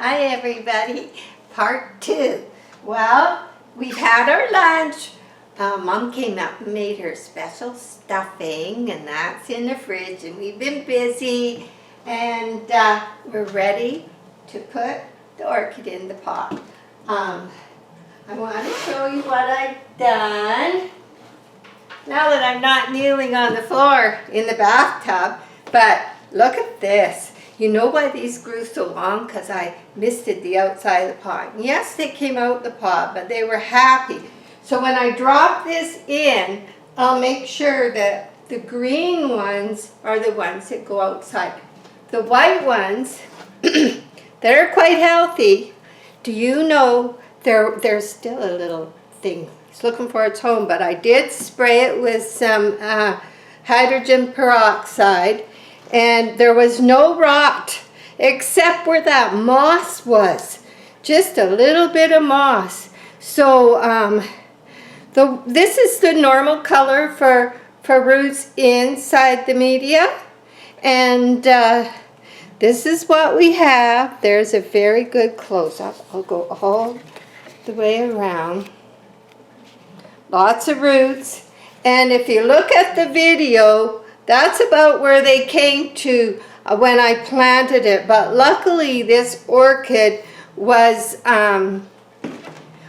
Hi everybody, part 2. Well, we've had our lunch. Mom came up and made her special stuffing, and that's in the fridge, and we've been busy, and we're ready to put the orchid in the pot. I want to show you what I've done now that I'm not kneeling on the floor in the bathtub, but look at this. You know why these grew so long? Because I misted the outside of the pot. And yes, they came out the pot, but they were happy. So when I drop this in, I'll make sure that the green ones are the ones that go outside. The white ones, they're quite healthy. Do you know there's still a little thing. It's looking for its home, but I did spray it with some hydrogen peroxide. And there was no rot except where that moss was. Just a little bit of moss. So this is the normal color for roots inside the media. And this is what we have. There's a very good close-up. I'll go all the way around. Lots of roots. And if you look at the video, that's about where they came to when I planted it. But luckily this orchid was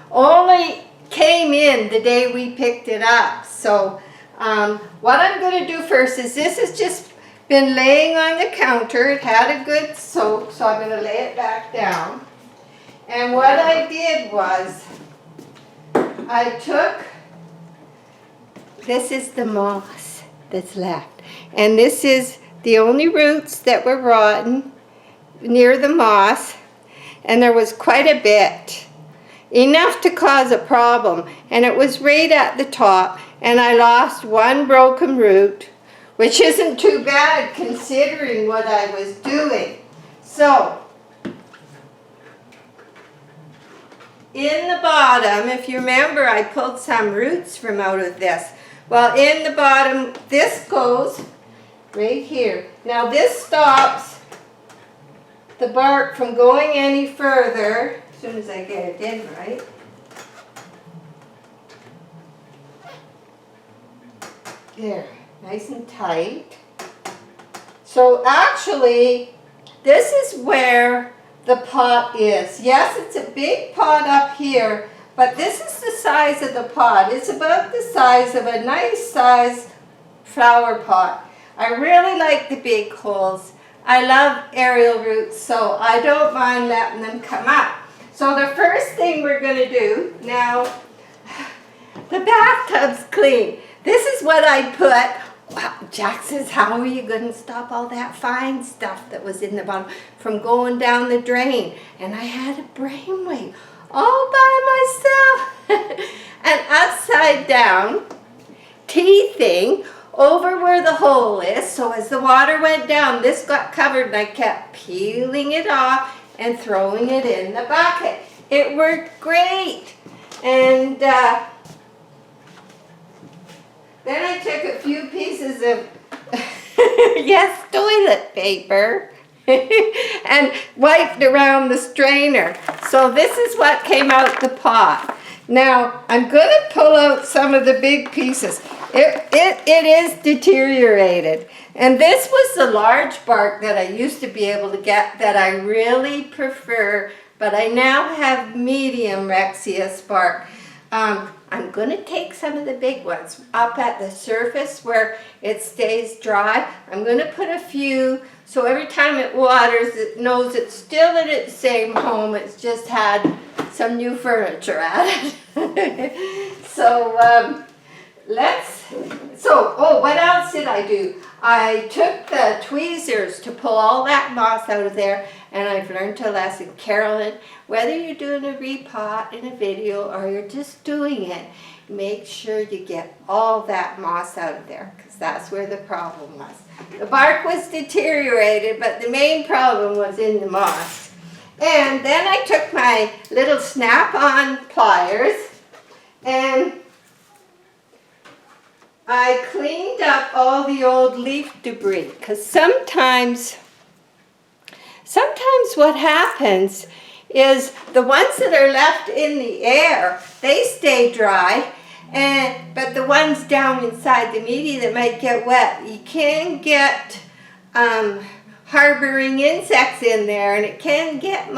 only came in the day we picked it up. So what I'm going to do first is this has just been laying on the counter. It had a good soak, so I'm going to lay it back down. And what I did was I took, this is the moss that's left. And this is the only roots that were rotten near the moss, and there was quite a bit, enough to cause a problem, and it was right at the top, and I lost one broken root, which isn't too bad considering what I was doing. So in the bottom, if you remember, I pulled some roots from out of this. Well, in the bottom, this goes right here. Now this stops the bark from going any further, as soon as I get it in right. There, nice and tight. So actually, this is where the pot is. Yes, it's a big pot up here, but this is the size of the pot. It's about the size of a nice size flower pot. I really like the big holes. I love aerial roots, so I don't mind letting them come up. So the first thing we're going to do, now the bathtub's clean. This is what I put. Wow, Jack says, how are you going to stop all that fine stuff that was in the bottom from going down the drain? And I had a brainwave all by myself. And upside down, teething over where the hole is. So as the water went down, this got covered, and I kept peeling it off and throwing it in the bucket. It worked great. And then I took a few pieces of yes, toilet paper and wiped around the strainer. So this is what came out the pot. Now I'm going to pull out some of the big pieces. It is deteriorated. And this was the large bark that I used to be able to get that I really prefer, but I now have medium Rexius bark. I'm going to take some of the big ones up at the surface where it stays dry. I'm going to put a few, so every time it waters, it knows it's still in its same home. It's just had some new furniture added. So what else did I do? I took the tweezers to pull all that moss out of there, and I've learned a lesson. Carolyn, whether you're doing a repot in a video or you're just doing it, make sure you get all that moss out of there, because that's where the problem was. The bark was deteriorated, but the main problem was in the moss. And then I took my little snap-on pliers and I cleaned up all the old leaf debris, because sometimes what happens is the ones that are left in the air, they stay dry. But the ones down inside the media that might get wet, you can get harboring insects in there, and it can get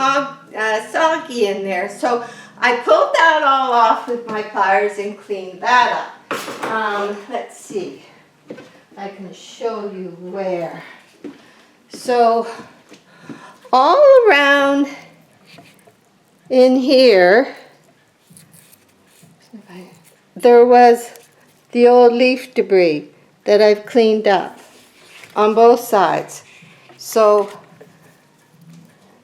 soggy in there. So I pulled that all off with my pliers and cleaned that up. Let's see. I can show you where. So all around in here, there was the old leaf debris that I've cleaned up on both sides. So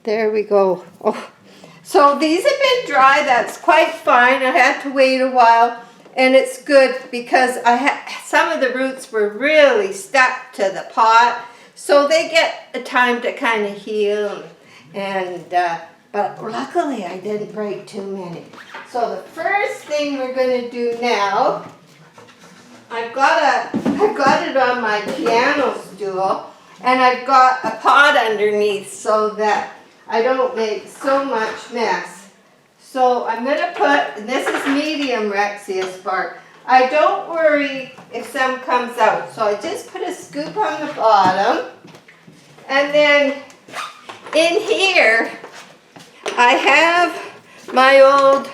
there we go. Oh. So these have been dry. That's quite fine. I had to wait a while, and it's good because some of the roots were really stuck to the pot, so they get a time to kind of heal. But luckily I didn't break too many. So the first thing we're going to do now, I've got it on my piano stool, and I've got a pot underneath so that I don't make so much mess. So I'm going to put, and this is medium Rexius bark. I don't worry if some comes out. So I just put a scoop on the bottom, and then in here I have my old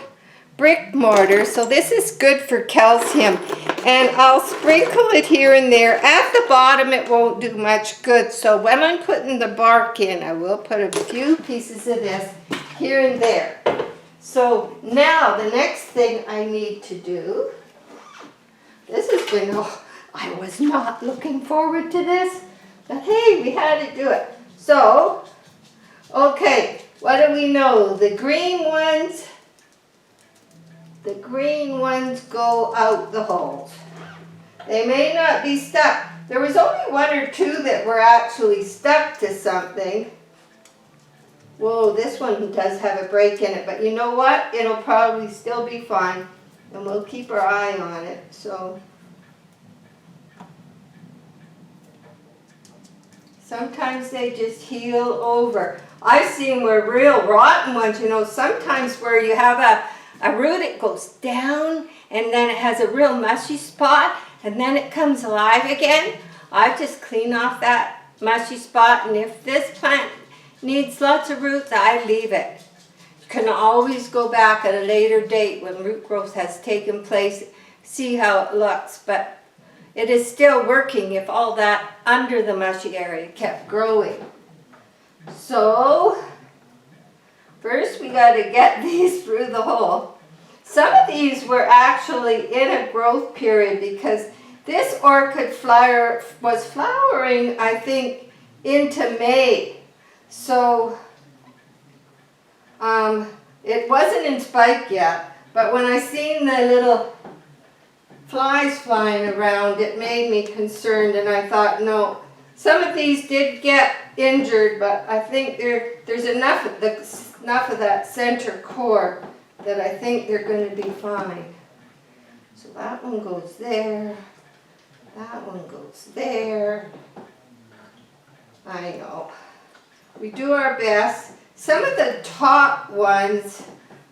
brick mortar, so this is good for calcium, and I'll sprinkle it here and there. At the bottom it won't do much good, so when I'm putting the bark in, I will put a few pieces of this here and there. So now the next thing I need to do, this has been, I was not looking forward to this, but hey, we had to do it. So, okay, what do we know? The green ones go out the holes. They may not be stuck. There was only one or two that were actually stuck to something. Whoa, this one does have a break in it, but you know what? It'll probably still be fine, and we'll keep our eye on it. So sometimes they just heal over. I've seen where real rotten ones, sometimes where you have a root, it goes down, and then it has a real mushy spot, and then it comes alive again. I just clean off that mushy spot, and if this plant needs lots of roots, I leave it. You can always go back at a later date when root growth has taken place, see how it looks, but it is still working if all that under the mushy area kept growing. So first we got to get these through the hole. Some of these were actually in a growth period because this orchid flower was flowering, I think, into May. So it wasn't in spike yet, but when I seen the little flies flying around, it made me concerned, and I thought, no. Some of these did get injured, but I think there's enough of that center core that I think they're going to be fine. So that one goes there. That one goes there. I know. We do our best. Some of the top ones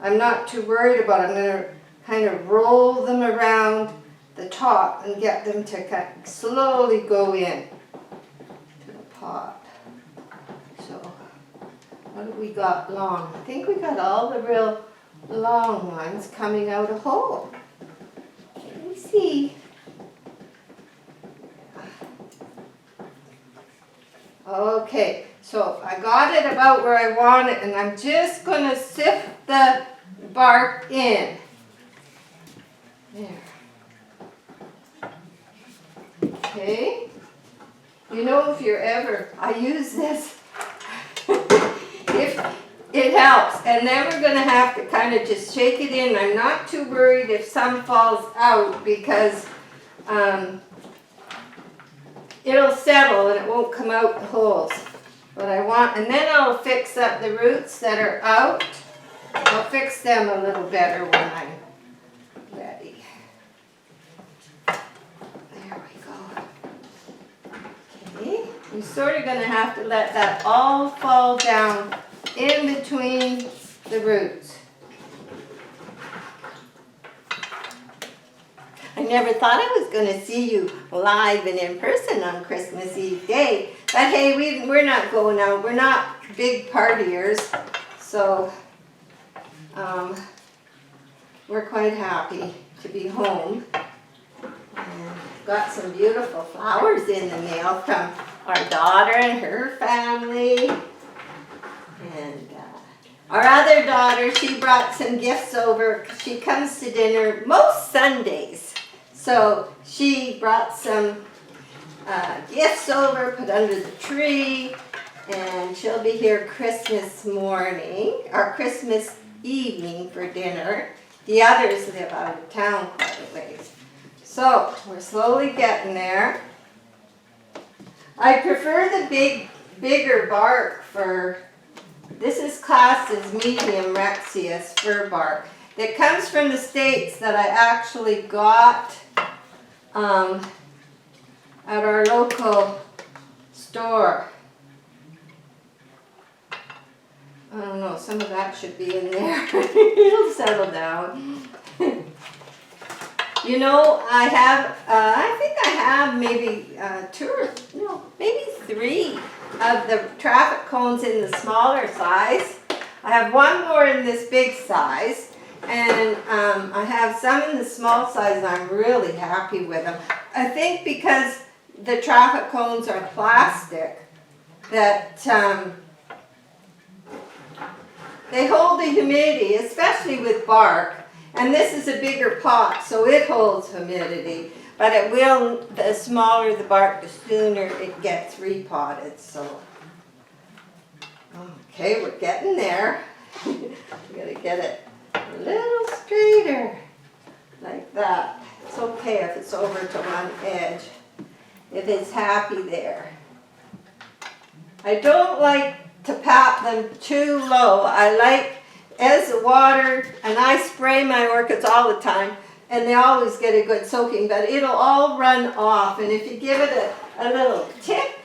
I'm not too worried about. I'm going to kind of roll them around the top and get them to kind of slowly go in to the pot. So what have we got long? I think we got all the real long ones coming out a hole. Let me see. Okay, so I got it about where I want it, and I'm just going to sift the bark in. There. Okay. You know, if you're ever, I use this, if it helps, and then we're going to have to kind of just shake it in. I'm not too worried if some falls out because it'll settle and it won't come out the holes. But I want, and then I'll fix up the roots that are out. I'll fix them a little better when I'm ready. There we go. Okay, you're sort of going to have to let that all fall down in between the roots. I never thought I was going to see you live and in person on Christmas Eve day. But hey, we're not going out. We're not big partiers. So we're quite happy to be home. And got some beautiful flowers in the mail from our daughter and her family. And our other daughter, she brought some gifts over. She comes to dinner most Sundays. So she brought some gifts over, put under the tree, and she'll be here Christmas morning, or Christmas evening for dinner. The others live out of town quite a ways. So we're slowly getting there. I prefer the bigger bark for, this is classed as medium Rexius fir bark. That comes from the States that I actually got at our local store. I don't know, some of that should be in there. It'll settle down. You know, I think I have maybe maybe 3 of the traffic cones in the smaller size. I have 1 more in this big size. And I have some in the small size and I'm really happy with them. I think because the traffic cones are plastic, that they hold the humidity, especially with bark. And this is a bigger pot, so it holds humidity. But it will, the smaller the bark, the sooner it gets repotted. So, okay, we're getting there. We gotta get it a little straighter, like that. It's okay if it's over to one edge, if it's happy there. I don't like to pat them too low. I like, as the water, and I spray my orchids all the time, and they always get a good soaking, but it'll all run off. And if you give it a little tip,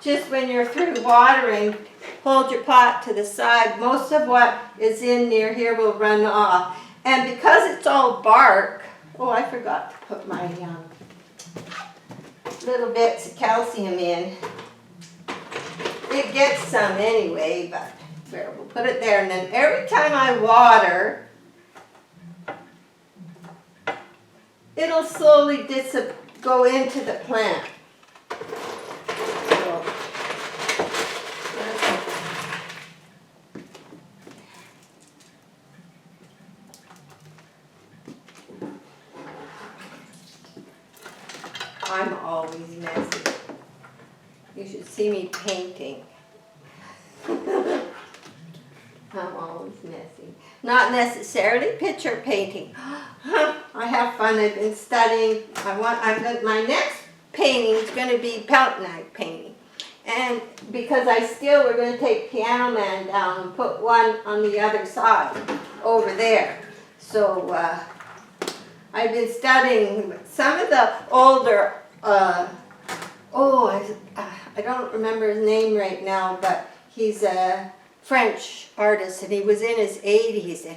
just when you're through watering, hold your pot to the side. Most of what is in near here will run off. And because it's all bark, oh, I forgot to put my little bits of calcium in. It gets some anyway, but there, we'll put it there. And then every time I water, it'll slowly go into the plant. So, I'm always messy. You should see me painting. I'm always messy. Not necessarily picture painting. I have fun. I've been studying. My next painting is going to be Phalaenopsis painting. And because we're going to take Piano Man down and put one on the other side over there. So I've been studying some of the older, I don't remember his name right now, but he's a French artist and he was in his 80s and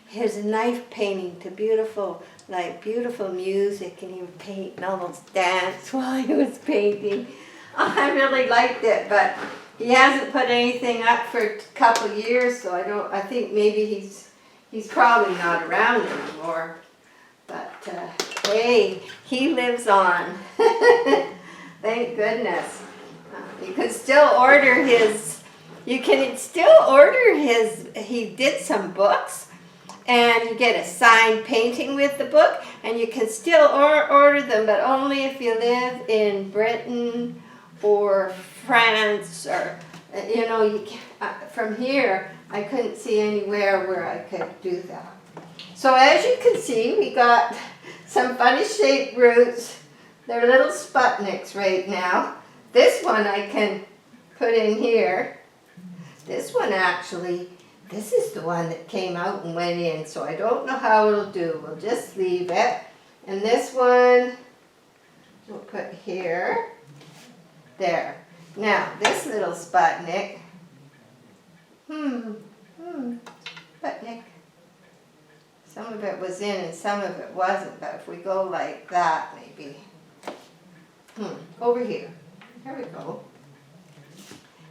his knife painting to beautiful music, and he would paint and almost dance while he was painting. I really liked it, but he hasn't put anything up for a couple of years, so I think maybe he's probably not around anymore. But hey, he lives on. Thank goodness. You can still order his, he did some books, and you get a signed painting with the book, and you can still order them, but only if you live in Britain or France, or, you can't, from here, I couldn't see anywhere where I could do that. So as you can see, we got some funny shaped roots. They're little Sputniks right now. This one I can put in here. This one actually, this is the one that came out and went in, so I don't know how it'll do. We'll just leave it. And this one, we'll put here. There. Now, this little Sputnik, Sputnik. Some of it was in and some of it wasn't, but if we go like that, maybe. Over here. There we go.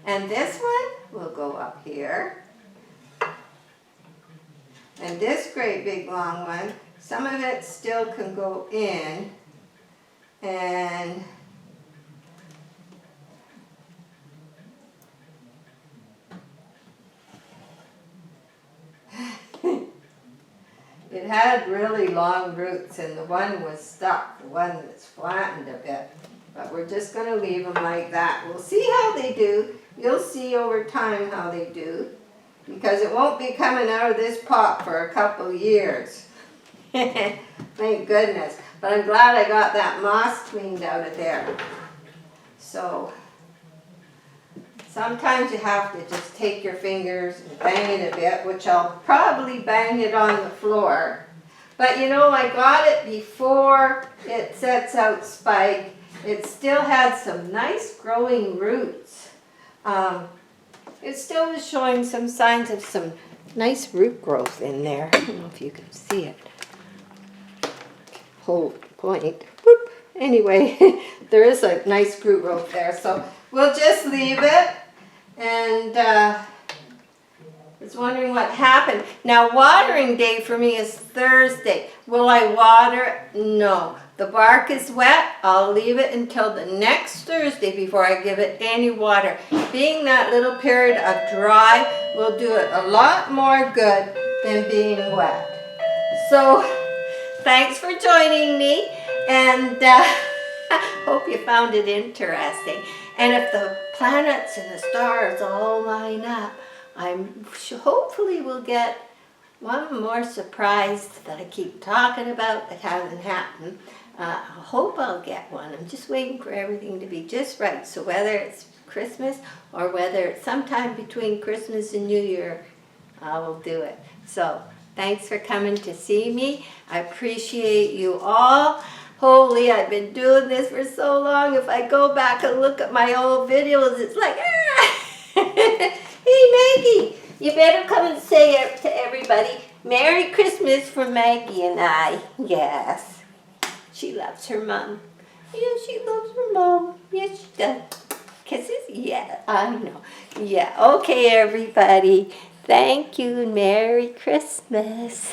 And this one will go up here. And this great big long one, some of it still can go in. And it had really long roots and the one was stuck, the one that's flattened a bit. But we're just going to leave them like that. We'll see how they do. You'll see over time how they do. Because it won't be coming out of this pot for a couple years. Thank goodness. But I'm glad I got that moss cleaned out of there. So sometimes you have to just take your fingers and bang it a bit, which I'll probably bang it on the floor. But you know, I got it before it sets out spike. It still had some nice growing roots. It still was showing some signs of some nice root growth in there. I don't know if you can see it. Hold point. Boop. Anyway, there is a nice root growth there. So we'll just leave it. And I was wondering what happened. Now, watering day for me is Thursday. Will I water? No. The bark is wet. I'll leave it until the next Thursday before I give it any water. Being that little period of dry will do it a lot more good than being wet. So, thanks for joining me, and hope you found it interesting. And if the planets and the stars all line up, hopefully we'll get one more surprise that I keep talking about that hasn't happened. I hope I'll get one. I'm just waiting for everything to be just right. So whether it's Christmas or whether it's sometime between Christmas and New Year, I will do it. So thanks for coming to see me. I appreciate you all. Holy, I've been doing this for so long. If I go back and look at my old videos, it's like, Hey Maggie, you better come and say it to everybody. Merry Christmas from Maggie and I. Yes. She loves her mom. Yeah, she loves her mom. Yes, she does. Kisses? Yeah, I know. Yeah, okay, everybody. Thank you and Merry Christmas.